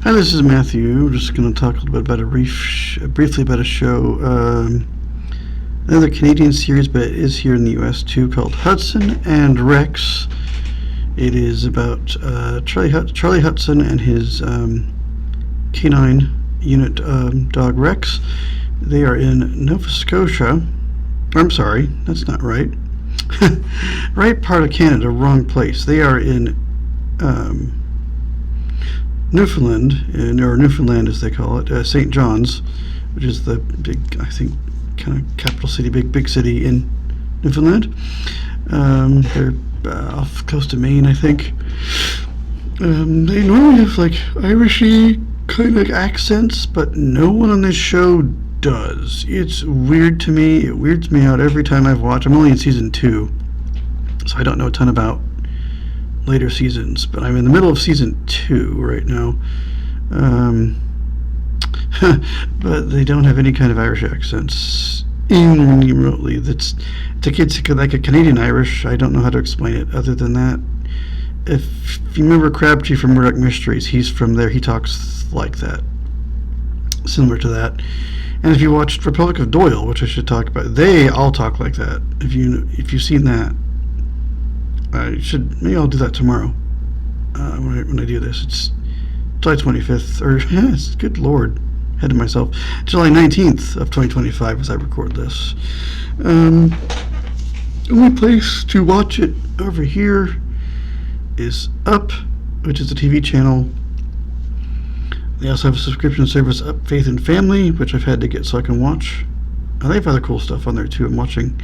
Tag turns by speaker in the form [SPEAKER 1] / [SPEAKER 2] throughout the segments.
[SPEAKER 1] Hi, this is Matthew. We're just going to talk a little bit about briefly about a show, another Canadian series, but it is here in the U.S. too, called Hudson and Rex. It is about Charlie Hudson and his canine unit dog Rex. They are in Nova Scotia. I'm sorry, that's not right. Right part of Canada, wrong place. They are in Newfoundland, or Newfoundland as they call it, St. John's, which is the big, I think, kind of capital city, big city in Newfoundland. They're off the coast of Maine, I think. They normally have like Irishy kind of accents, but no one on this show does. It's weird to me. It weirds me out every time I've watched. I'm only in season 2, so I don't know a ton about later seasons, but I'm in the middle of season 2 right now. But they don't have any kind of Irish accents, even remotely. It's like a Canadian Irish. I don't know how to explain it other than that. If you remember Crabtree from Murdoch Mysteries, he's from there. He talks like that, similar to that. And if you watched Republic of Doyle, which I should talk about, they all talk like that. If you've seen that, maybe I'll do that tomorrow when I do this. It's July 25th, or yes, good Lord, ahead of myself. July 19th of 2025 as I record this. Only place to watch it over here is Up, which is a TV channel. They also have a subscription service, Up Faith and Family, which I've had to get so I can watch. They have other cool stuff on there too. I'm watching.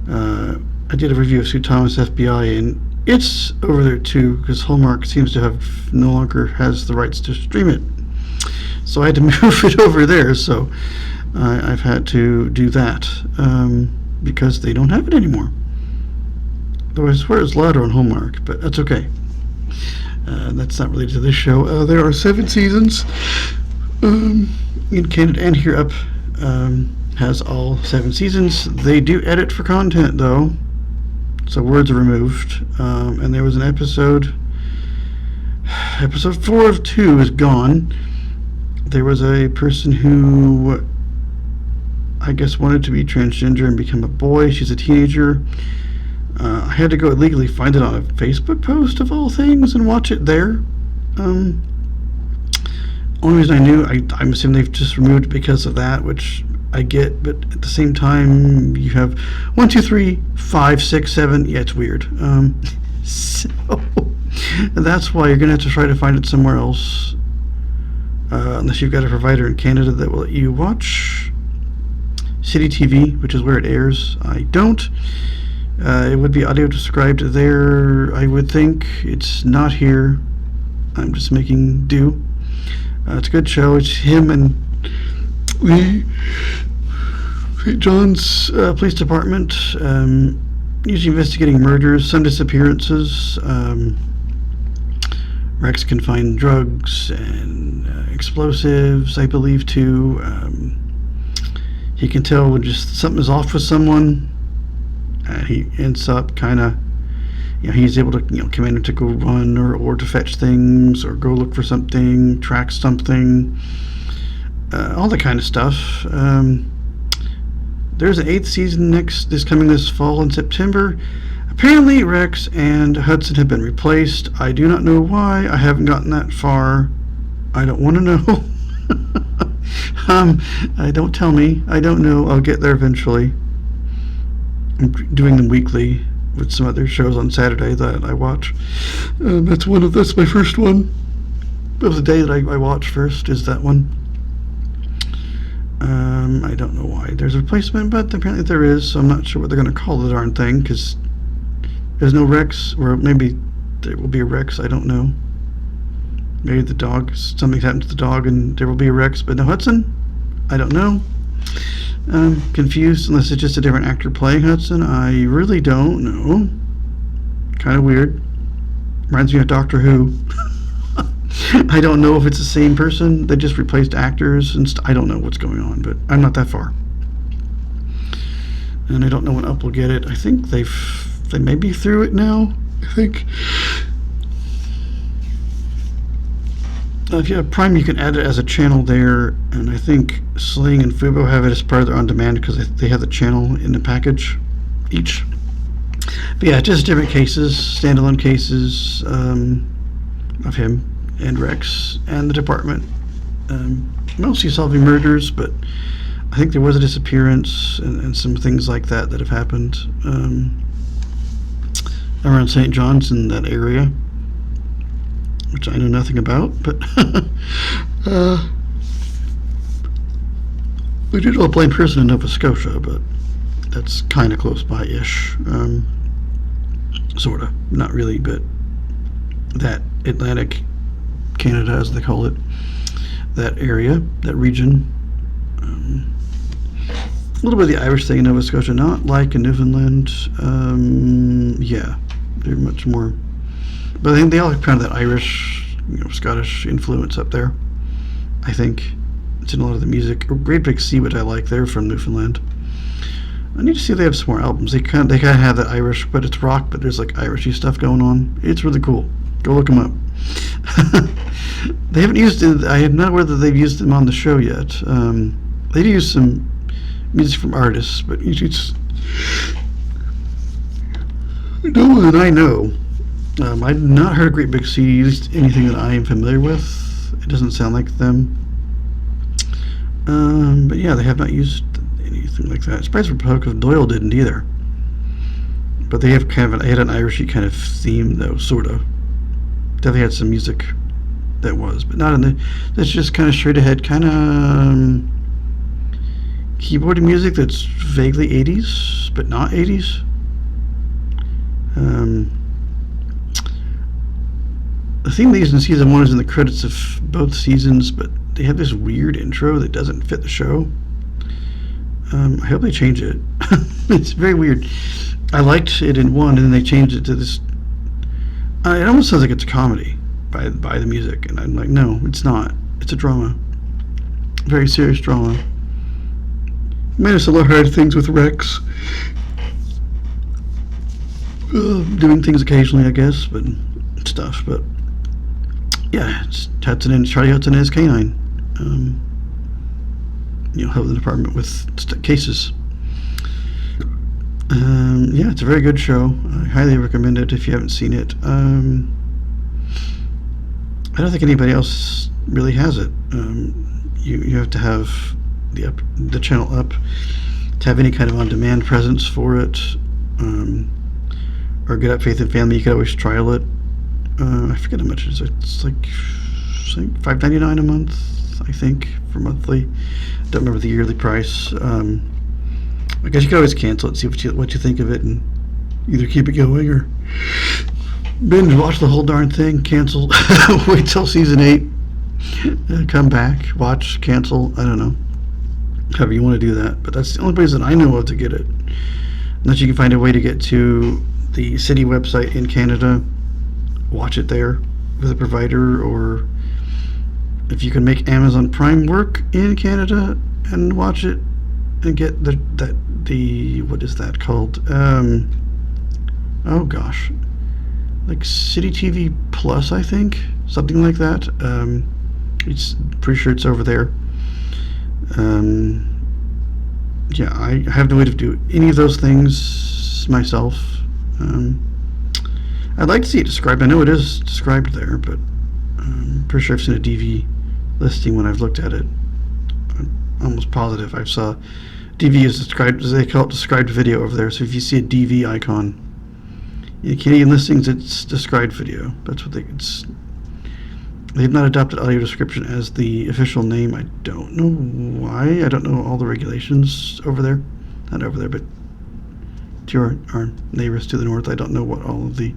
[SPEAKER 1] I did a review of Sue Thomas FBI, and it's over there too because Hallmark seems to have no longer has the rights to stream it. So I had to move it over there. So I've had to do that because they don't have it anymore. Though I swear it's louder on Hallmark, but that's okay. That's not related to this show. There are 7 seasons in Canada, and here Up has all 7 seasons. They do edit for content, though, so words are removed. And there was an episode 4 of 2 is gone. There was a person who, I guess, wanted to be transgender and become a boy. She's a teenager. I had to go illegally find it on a Facebook post of all things and watch it there. Only reason I knew, I'm assuming they've just removed it because of that, which I get, but at the same time, you have 1, 2, 3, 5, 6, 7. Yeah, it's weird. So that's why you're gonna have to try to find it somewhere else, unless you've got a provider in Canada that will let you watch City TV, which is where it airs. I don't. It would be audio described there, I would think. It's not here. I'm just making do. It's a good show. It's him and the St. John's Police Department, usually investigating murders, some disappearances. Rex can find drugs and explosives, I believe, too. He can tell when just something is off with someone. He ends up kind of, he's able to, command him to go run or to fetch things or go look for something, track something, all that kind of stuff. There's an 8th season coming this fall in September. Apparently Rex and Hudson have been replaced. I do not know why. I haven't gotten that far. I don't want to know. Don't tell me. I don't know. I'll get there eventually. I'm doing them weekly with some other shows on Saturday that I watch. That's my first one of the day that I watch first is that one. I don't know why there's a replacement, but apparently there is, so I'm not sure what they're going to call the darn thing, because there's no Rex, or maybe there will be a Rex, I don't know. Maybe the dog, something's happened to the dog and there will be a Rex, but no Hudson? I don't know. I'm confused, unless it's just a different actor playing Hudson. I really don't know. Kind of weird. Reminds me of Doctor Who. I don't know if it's the same person. They just replaced actors and I don't know what's going on, but I'm not that far. And I don't know when Up will get it. I think they may be through it now. I think. If you have Prime, you can add it as a channel there, and I think Sling and Fubo have it as part of their on-demand because they have the channel in the package each. But yeah, just different cases, standalone cases of him and Rex and the department. Mostly solving murders, but I think there was a disappearance and some things like that have happened around St. John's in that area, which I know nothing about, but we did know a blind person in Nova Scotia, but that's kind of close by-ish, sort of, not really, but that Atlantic Canada, as they call it, that area, that region. A little bit of the Irish thing in Nova Scotia, not like in Newfoundland. Yeah, they're much more, but I think they all have kind of that Irish, Scottish influence up there. I think it's in a lot of the music. Great Big Sea, which I like, they're from Newfoundland. I need to see if they have some more albums. They kind of have that Irish, but it's rock, but there's like Irishy stuff going on. It's really cool. Go look them up. They haven't used it. I am not aware that they've used them on the show yet. They do use some music from artists, but it's no one that I know. I've not heard Great Big Sea used anything that I am familiar with. It doesn't sound like them. But yeah, they have not used anything like that. Surprised for Poke of Doyle didn't either. But they have kind of had an Irishy kind of theme though, sort of. Definitely had some music that was, but not in the. That's just kind of straight ahead, kind of keyboard music that's vaguely 80s, but not 80s. The theme they used in season 1 is in the credits of both seasons, but they have this weird intro that doesn't fit the show. I hope they change it. It's very weird. I liked it in 1, and then they changed it to this. It almost sounds like it's a comedy by the music, and I'm like, no, it's not. It's a drama. Very serious drama. Made us a lot of hard things with Rex. Doing things occasionally, I guess, but stuff. But yeah, it's Charlie Hudson and his canine. Help the department with cases. Yeah, it's a very good show. I highly recommend it if you haven't seen it. I don't think anybody else really has it. You have to have the channel up to have any kind of on-demand presence for it, or Get Up Faith and Family. You can always trial it. I forget how much it is. It's like $5.99 a month, I think, for monthly. Don't remember the yearly price. I guess you can always cancel it, see what you think of it, and either keep it going or binge watch the whole darn thing, cancel, wait till season 8, come back, watch, cancel. I don't know, however you want to do that, but that's the only place that I know of to get it, unless you can find a way to get to the city website in Canada, watch it there with a provider, or if you can make Amazon Prime work in Canada and watch it and get the what is that called? Oh gosh, like City TV Plus, I think, something like that. It's pretty sure it's over there. Yeah, I have no way to do any of those things myself. I'd like to see it described. I know it is described there, but I'm pretty sure I've seen a DV listing when I've looked at it. I'm almost positive I saw DV is described, as they call it, described video over there. So if you see a DV icon in Canadian listings, it's described video. That's what they've not adopted audio description as the official name. I don't know why. I don't know all the regulations over there. Not over there, but to our neighbors to the north. I don't know what all of the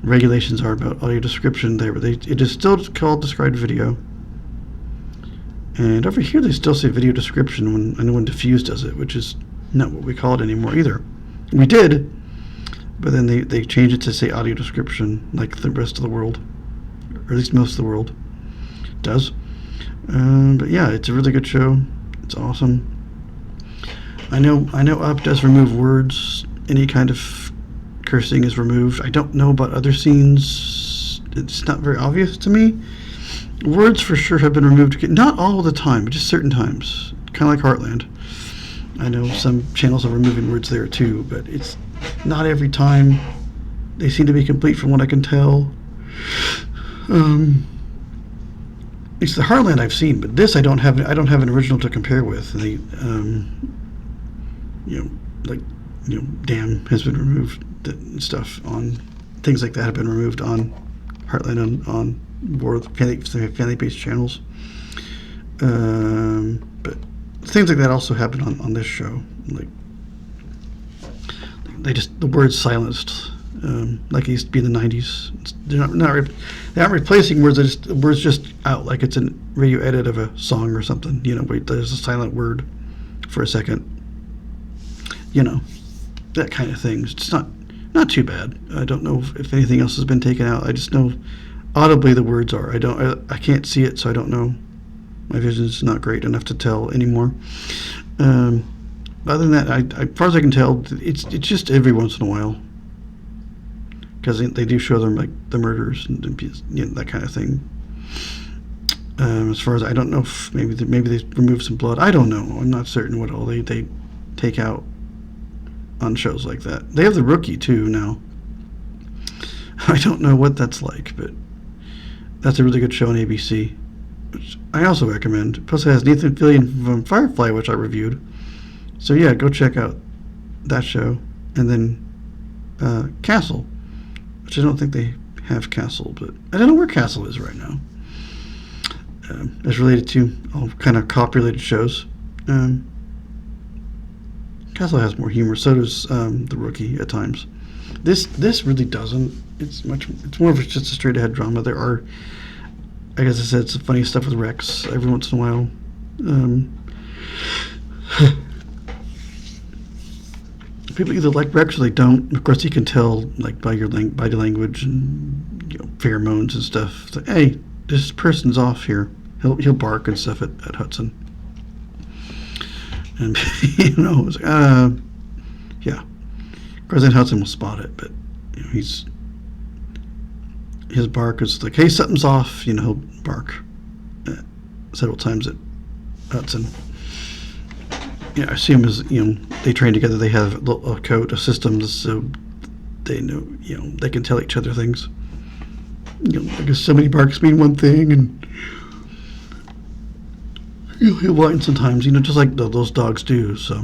[SPEAKER 1] regulations are about audio description there, but it is still called described video. And over here they still say video description when Diffuse does it, which is not what we call it anymore either. We did, but then they changed it to say audio description, like the rest of the world, or at least most of the world does. But yeah, it's a really good show. It's awesome. I know Up does remove words. Any kind of cursing is removed. I don't know about other scenes. It's not very obvious to me. Words for sure have been removed. Not all the time, but just certain times. Kind of like Heartland. I know some channels are removing words there too, but it's not every time. They seem to be complete from what I can tell. It's the Heartland I've seen, but this I don't have an original to compare with. The damn has been removed and stuff on things like that have been removed on Heartland on more family based channels. But things like that also happen on this show. Like the word's silenced, like it used to be in the 90s. They're not replacing words. The word's just out, like it's a radio edit of a song or something. Where there's a silent word for a second. That kind of thing. It's not too bad. I don't know if anything else has been taken out. I just know audibly the words are. I can't see it, so I don't know. My vision's not great enough to tell anymore. Other than that, as far as I can tell, it's just every once in a while, because they do show them like the murders and that kind of thing. As far as I don't know if maybe they remove some blood. I don't know. I'm not certain what all they take out on shows like that. They have The Rookie too now. I don't know what that's like, but that's a really good show on ABC, which I also recommend. Plus it has Nathan Fillion from Firefly, which I reviewed. So yeah, go check out that show. And then Castle, which I don't think they have Castle, but I don't know where Castle is right now. As related to all kind of cop-related shows. Castle has more humor. So does The Rookie at times. This really doesn't. It's more of just a straight-ahead drama. There are, I guess I said, some funny stuff with Rex every once in a while. People either like Rex or they don't. Of course, you can tell like by your body language and pheromones and stuff. It's like, hey, this person's off here. He'll bark and stuff at Hudson. And it's like, yeah. President Hudson will spot it, but his bark is like, hey, something's off. He'll bark several times at Hudson. I assume as they train together, they have a code, a system, so they know they can tell each other things. I guess somebody barks mean one thing, and he'll whine sometimes, just like those dogs do. So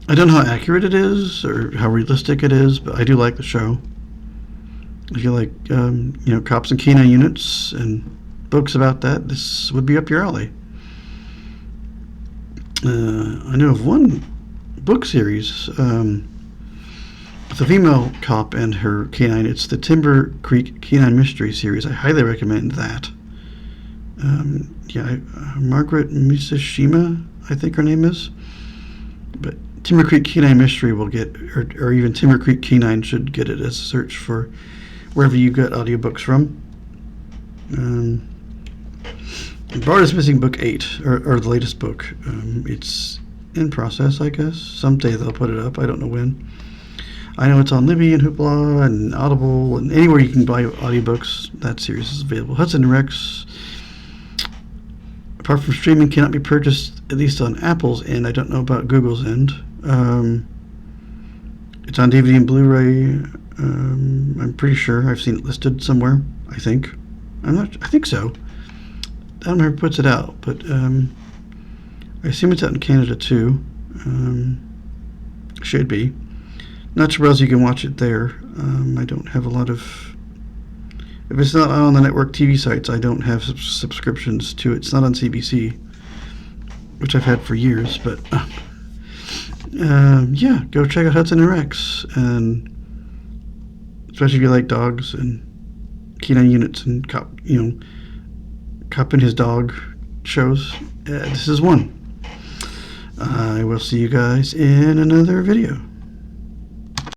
[SPEAKER 1] I don't know how accurate it is or how realistic it is, but I do like the show. If you like, cops and canine units and books about that, this would be up your alley. I know of one book series with a female cop and her canine. It's the Timber Creek Canine Mystery Series. I highly recommend that. Margaret Misashima, I think her name is. But Timber Creek Canine Mystery will get, or even Timber Creek Canine should get it as a search for wherever you get audiobooks from. Bart is Missing Book 8, or the latest book. It's in process, I guess. Someday they'll put it up. I don't know when. I know it's on Libby and Hoopla and Audible and anywhere you can buy audiobooks. That series is available. Hudson and Rex, apart from streaming, cannot be purchased, at least on Apple's end. I don't know about Google's end. It's on DVD and Blu-ray. I'm pretty sure I've seen it listed somewhere. I think so. I don't know who puts it out, but I assume it's out in Canada too. Should be. Not sure else you can watch it there. I don't have a lot of... If it's not on the network TV sites, I don't have subscriptions to it. It's not on CBC, which I've had for years, but... go check out Hudson and Rex, and especially if you like dogs and canine units and cop and his dog shows. This is one. I will see you guys in another video.